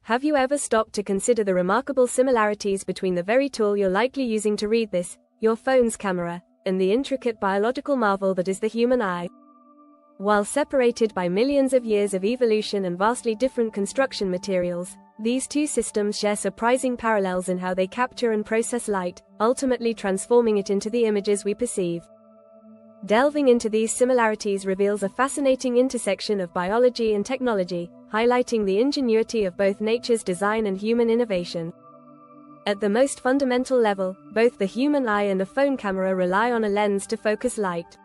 Have you ever stopped to consider the remarkable similarities between the very tool you're likely using to read this, your phone's camera, and the intricate biological marvel that is the human eye? While separated by millions of years of evolution and vastly different construction materials, these two systems share surprising parallels in how they capture and process light, ultimately transforming it into the images we perceive. Delving into these similarities reveals a fascinating intersection of biology and technology, highlighting the ingenuity of both nature's design and human innovation. At the most fundamental level, both the human eye and a phone camera rely on a lens to focus light.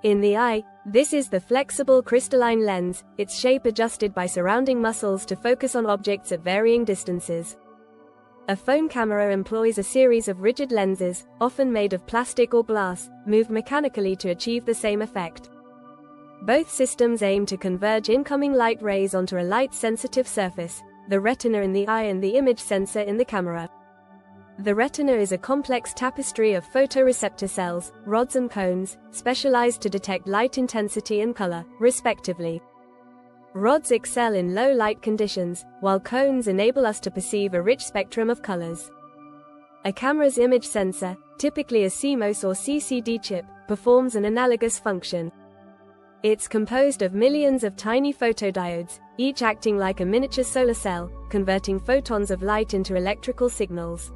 In the eye, this is the flexible crystalline lens, its shape adjusted by surrounding muscles to focus on objects at varying distances. A phone camera employs a series of rigid lenses, often made of plastic or glass, moved mechanically to achieve the same effect. Both systems aim to converge incoming light rays onto a light-sensitive surface, the retina in the eye and the image sensor in the camera. The retina is a complex tapestry of photoreceptor cells, rods and cones, specialized to detect light intensity and color, respectively. Rods excel in low light conditions, while cones enable us to perceive a rich spectrum of colors. A camera's image sensor, typically a CMOS or CCD chip, performs an analogous function. It's composed of millions of tiny photodiodes, each acting like a miniature solar cell, converting photons of light into electrical signals.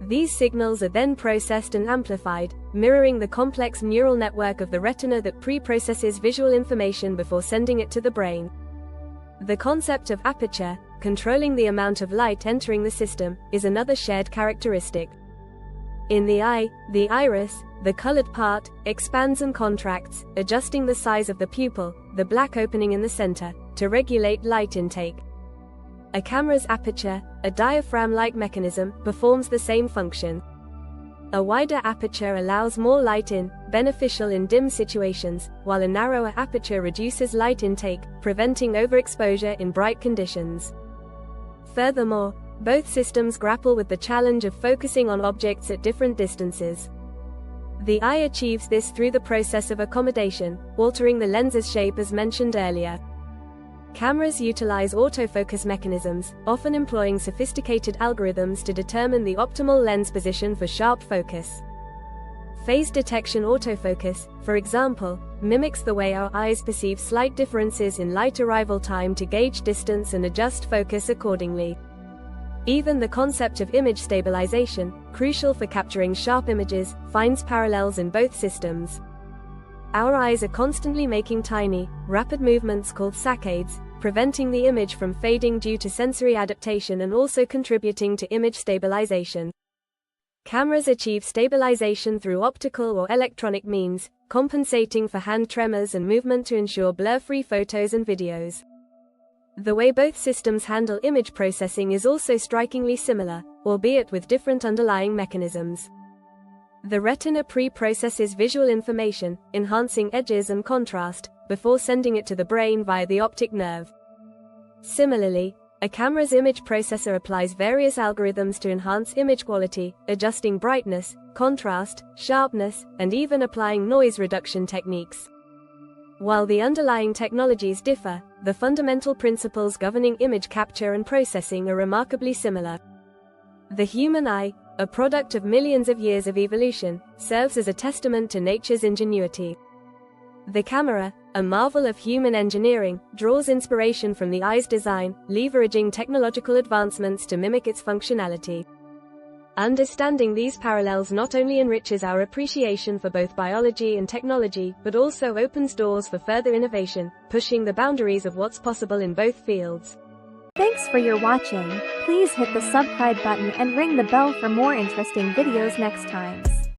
These signals are then processed and amplified, mirroring the complex neural network of the retina that pre-processes visual information before sending it to the brain. The concept of aperture, controlling the amount of light entering the system, is another shared characteristic. In the eye, the iris, the colored part, expands and contracts, adjusting the size of the pupil, the black opening in the center, to regulate light intake. A camera's aperture, a diaphragm-like mechanism, performs the same function. A wider aperture allows more light in, beneficial in dim situations, while a narrower aperture reduces light intake, preventing overexposure in bright conditions. Furthermore, both systems grapple with the challenge of focusing on objects at different distances. The eye achieves this through the process of accommodation, altering the lens's shape as mentioned earlier. Cameras utilize autofocus mechanisms, often employing sophisticated algorithms to determine the optimal lens position for sharp focus. Phase detection autofocus, for example, mimics the way our eyes perceive slight differences in light arrival time to gauge distance and adjust focus accordingly. Even the concept of image stabilization, crucial for capturing sharp images, finds parallels in both systems. Our eyes are constantly making tiny, rapid movements called saccades, preventing the image from fading due to sensory adaptation and also contributing to image stabilization. Cameras achieve stabilization through optical or electronic means, compensating for hand tremors and movement to ensure blur-free photos and videos. The way both systems handle image processing is also strikingly similar, albeit with different underlying mechanisms. The retina pre-processes visual information, enhancing edges and contrast, before sending it to the brain via the optic nerve. Similarly, a camera's image processor applies various algorithms to enhance image quality, adjusting brightness, contrast, sharpness, and even applying noise reduction techniques. While the underlying technologies differ, the fundamental principles governing image capture and processing are remarkably similar. The human eye, a product of millions of years of evolution, serves as a testament to nature's ingenuity. The camera, a marvel of human engineering, draws inspiration from the eye's design, leveraging technological advancements to mimic its functionality. Understanding these parallels not only enriches our appreciation for both biology and technology, but also opens doors for further innovation, pushing the boundaries of what's possible in both fields. Thanks for your watching. Please hit the subscribe button and ring the bell for more interesting videos next time.